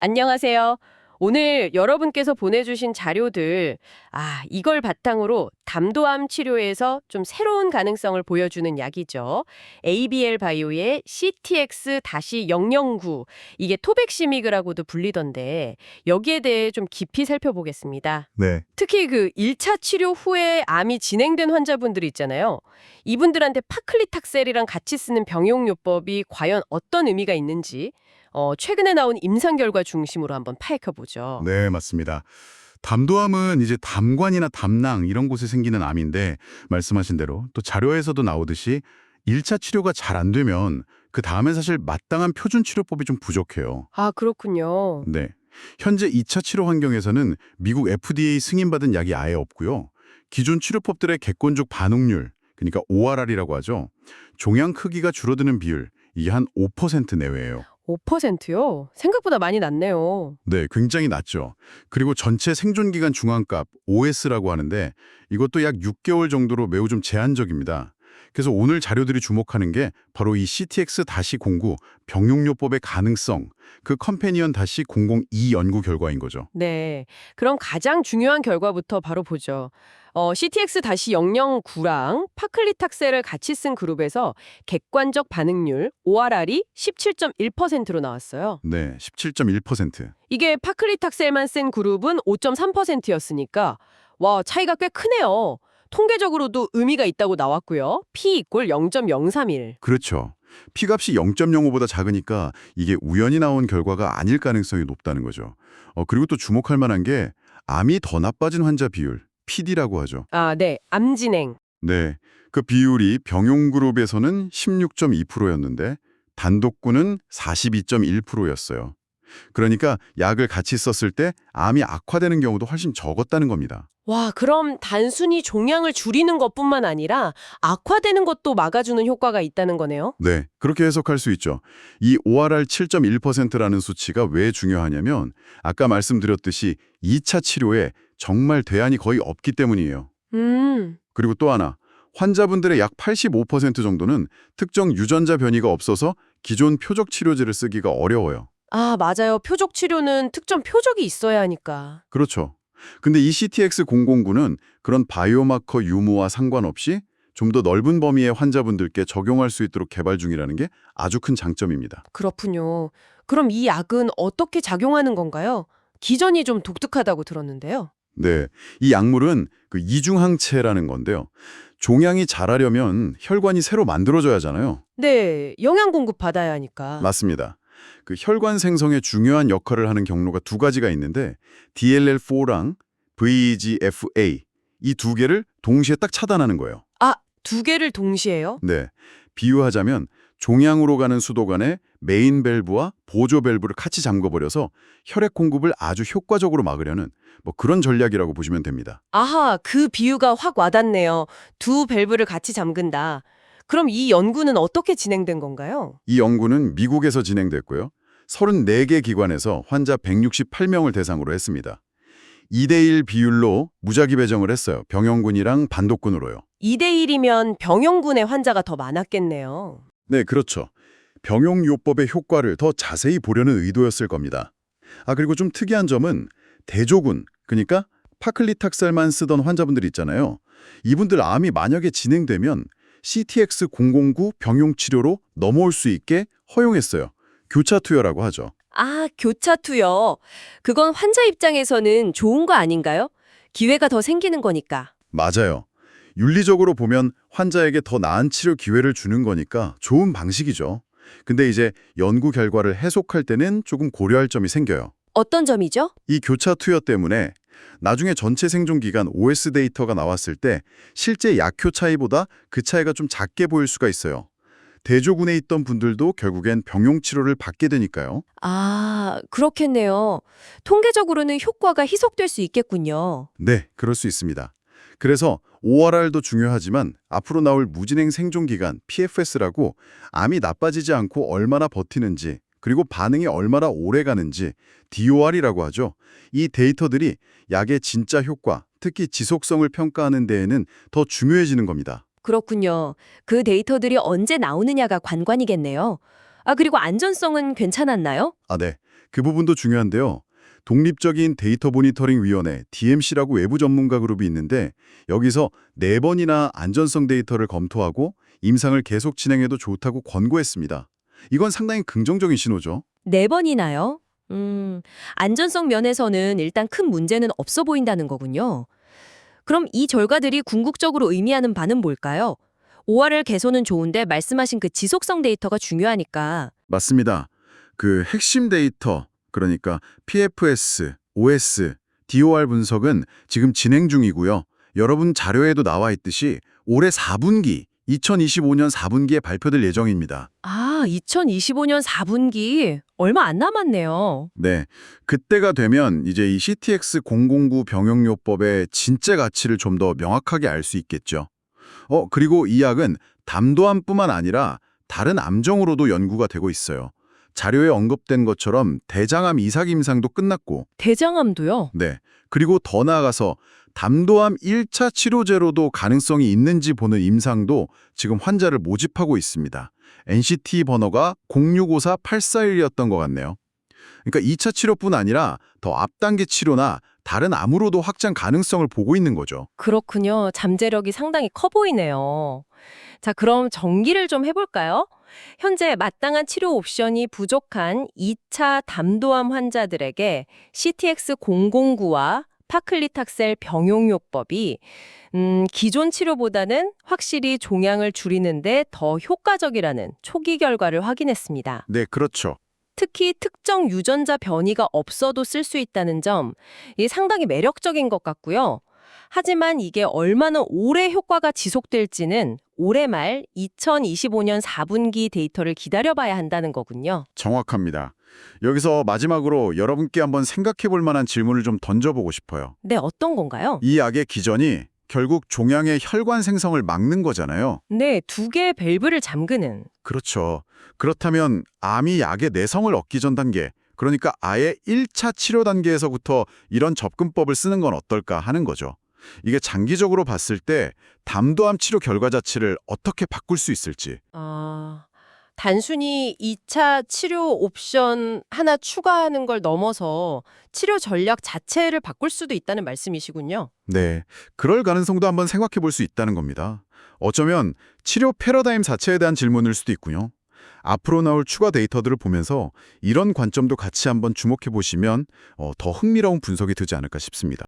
안녕하세요. 오늘 여러분께서 보내주신 자료들, 이걸 바탕으로 담도암 치료에서 좀 새로운 가능성을 보여주는 약이죠. ABL 바이오의 CTX-009, 이게 토백시미그라고도 불리던데, 여기에 대해 좀 깊이 살펴보겠습니다. 네, 특히 그 1차 치료 후에 암이 진행된 환자분들 있잖아요. 이분들한테 파클리탁셀이랑 같이 쓰는 병용요법이 과연 어떤 의미가 있는지 최근에 나온 임상 결과 중심으로 한번 파헤쳐보죠. 네, 맞습니다. 담도암은 이제 담관이나 담낭 이런 곳에 생기는 암인데 말씀하신 대로 또 자료에서도 나오듯이 1차 치료가 잘 안 되면 그 다음엔 사실 마땅한 표준 치료법이 좀 부족해요. 아, 그렇군요. 네. 현재 2차 치료 환경에서는 미국 FDA 승인받은 약이 아예 없고요. 기존 치료법들의 객관적 반응률, 그러니까 ORR이라고 하죠. 종양 크기가 줄어드는 비율, 이게 한 5% 내외예요. 5%요? 생각보다 많이 낮네요. 네, 굉장히 낮죠. 그리고 전체 생존기간 중앙값 OS라고 하는데 이것도 약 6개월 정도로 매우 좀 제한적입니다. 그래서 오늘 자료들이 주목하는 게 바로 이 CTX-09 병용요법의 가능성, 그 컴패니언-002 연구 결과인 거죠. 네. 그럼 가장 중요한 결과부터 바로 보죠. CTX-009랑 파클리탁셀을 같이 쓴 그룹에서 객관적 반응률 ORR이 17.1%로 나왔어요. 네, 17.1%. 이게 파클리탁셀만 쓴 그룹은 5.3%였으니까 와, 차이가 꽤 크네요. 통계적으로도 의미가 있다고 나왔고요. P 이꼴 0.031. 그렇죠. P값이 0.05보다 작으니까 이게 우연히 나온 결과가 아닐 가능성이 높다는 거죠. 그리고 또 주목할 만한 게 암이 더 나빠진 환자 비율, PD라고 하죠. 아, 네. 암진행. 네, 그 비율이 병용그룹에서는 16.2%였는데 단독군은 42.1%였어요. 그러니까 약을 같이 썼을 때 암이 악화되는 경우도 훨씬 적었다는 겁니다. 와, 그럼 단순히 종양을 줄이는 것뿐만 아니라 악화되는 것도 막아주는 효과가 있다는 거네요? 네, 그렇게 해석할 수 있죠. 이 ORR 7.1%라는 수치가 왜 중요하냐면 아까 말씀드렸듯이 2차 치료에 정말 대안이 거의 없기 때문이에요. 음. 그리고 또 하나, 환자분들의 약 85% 정도는 특정 유전자 변이가 없어서 기존 표적 치료제를 쓰기가 어려워요. 아, 맞아요. 표적 치료는 특정 표적이 있어야 하니까. 그렇죠. 근데 이 CTX-009는 그런 바이오마커 유무와 상관없이 좀 더 넓은 범위의 환자분들께 적용할 수 있도록 개발 중이라는 게 아주 큰 장점입니다. 그렇군요. 그럼 이 약은 어떻게 작용하는 건가요? 기전이 좀 독특하다고 들었는데요. 네, 이 약물은 그 이중항체라는 건데요. 종양이 자라려면 혈관이 새로 만들어져야 하잖아요. 네, 영양 공급 받아야 하니까. 맞습니다. 그 혈관 생성에 중요한 역할을 하는 경로가 두 가지가 있는데 DLL4랑 VEGFA 이 두 개를 동시에 딱 차단하는 거예요. 아, 두 개를 동시에요? 네, 비유하자면 종양으로 가는 수도관에 메인 밸브와 보조 밸브를 같이 잠궈버려서 혈액 공급을 아주 효과적으로 막으려는 뭐 그런 전략이라고 보시면 됩니다. 아하, 그 비유가 확 와닿네요. 두 밸브를 같이 잠근다. 그럼 이 연구는 어떻게 진행된 건가요? 이 연구는 미국에서 진행됐고요. 34개 기관에서 환자 168명을 대상으로 했습니다. 2대1 비율로 무작위 배정을 했어요. 병영군이랑 반독군으로요. 2대1이면 병용군의 환자가 더 많았겠네요. 네, 그렇죠. 병용요법의 효과를 더 자세히 보려는 의도였을 겁니다. 그리고 좀 특이한 점은 대조군, 그러니까 파클리탁셀만 쓰던 환자분들 있잖아요. 이분들 암이 만약에 진행되면 CTX-009 병용 치료로 넘어올 수 있게 허용했어요. 교차 투여라고 하죠. 아, 교차 투여. 그건 환자 입장에서는 좋은 거 아닌가요? 기회가 더 생기는 거니까. 맞아요. 윤리적으로 보면 환자에게 더 나은 치료 기회를 주는 거니까 좋은 방식이죠. 근데 이제 연구 결과를 해석할 때는 조금 고려할 점이 생겨요. 어떤 점이죠? 이 교차 투여 때문에 나중에 전체 생존 기간 OS 데이터가 나왔을 때 실제 약효 차이보다 그 차이가 좀 작게 보일 수가 있어요. 대조군에 있던 분들도 결국엔 병용 치료를 받게 되니까요. 아, 그렇겠네요. 통계적으로는 효과가 희석될 수 있겠군요. 네, 그럴 수 있습니다. 그래서 ORR도 중요하지만 앞으로 나올 무진행 생존 기간 PFS라고 암이 나빠지지 않고 얼마나 버티는지 그리고 반응이 얼마나 오래 가는지 DOR이라고 하죠. 이 데이터들이 약의 진짜 효과, 특히 지속성을 평가하는 데에는 더 중요해지는 겁니다. 그렇군요. 그 데이터들이 언제 나오느냐가 관건이겠네요. 아, 그리고 안전성은 괜찮았나요? 네. 그 부분도 중요한데요. 독립적인 데이터 모니터링 위원회 DMC라고 외부 전문가 그룹이 있는데 여기서 4번이나 안전성 데이터를 검토하고 임상을 계속 진행해도 좋다고 권고했습니다. 이건 상당히 긍정적인 신호죠. 4번이나요? 안전성 면에서는 일단 큰 문제는 없어 보인다는 거군요. 그럼 이 결과들이 궁극적으로 의미하는 바는 뭘까요? ORL 개선은 좋은데 말씀하신 그 지속성 데이터가 중요하니까. 맞습니다. 그 핵심 데이터, 그러니까 PFS, OS, DOR 분석은 지금 진행 중이고요. 여러분 자료에도 나와 있듯이 올해 4분기, 2025년 4분기에 발표될 예정입니다. 아, 2025년 4분기 얼마 안 남았네요. 네, 그때가 되면 이제 이 CTX009 병용요법의 진짜 가치를 좀 더 명확하게 알 수 있겠죠. 그리고 이 약은 담도암뿐만 아니라 다른 암정으로도 연구가 되고 있어요. 자료에 언급된 것처럼 대장암 이삭 임상도 끝났고, 대장암도요? 네, 그리고 더 나아가서 담도암 1차 치료제로도 가능성이 있는지 보는 임상도 지금 환자를 모집하고 있습니다. NCT 번호가 0654841이었던 것 같네요. 그러니까 2차 치료뿐 아니라 더 앞단계 치료나 다른 암으로도 확장 가능성을 보고 있는 거죠. 그렇군요. 잠재력이 상당히 커 보이네요. 자, 그럼 정리를 좀 해볼까요? 현재 마땅한 치료 옵션이 부족한 2차 담도암 환자들에게 CTX009와 파클리탁셀 병용요법이 기존 치료보다는 확실히 종양을 줄이는데 더 효과적이라는 초기 결과를 확인했습니다. 네, 그렇죠. 특히 특정 유전자 변이가 없어도 쓸 수 있다는 점, 이 상당히 매력적인 것 같고요. 하지만 이게 얼마나 오래 효과가 지속될지는 올해 말 2025년 4분기 데이터를 기다려봐야 한다는 거군요. 정확합니다. 여기서 마지막으로 여러분께 한번 생각해 볼 만한 질문을 좀 던져보고 싶어요. 네, 어떤 건가요? 이 약의 기전이 결국 종양의 혈관 생성을 막는 거잖아요. 네, 2개의 밸브를 잠그는. 그렇죠. 그렇다면 암이 약의 내성을 얻기 전 단계, 그러니까 아예 1차 치료 단계에서부터 이런 접근법을 쓰는 건 어떨까 하는 거죠. 이게 장기적으로 봤을 때 담도암 치료 결과 자체를 어떻게 바꿀 수 있을지. 단순히 2차 치료 옵션 하나 추가하는 걸 넘어서 치료 전략 자체를 바꿀 수도 있다는 말씀이시군요. 네, 그럴 가능성도 한번 생각해 볼 수 있다는 겁니다. 어쩌면 치료 패러다임 자체에 대한 질문일 수도 있고요. 앞으로 나올 추가 데이터들을 보면서 이런 관점도 같이 한번 주목해 보시면 더 흥미로운 분석이 되지 않을까 싶습니다.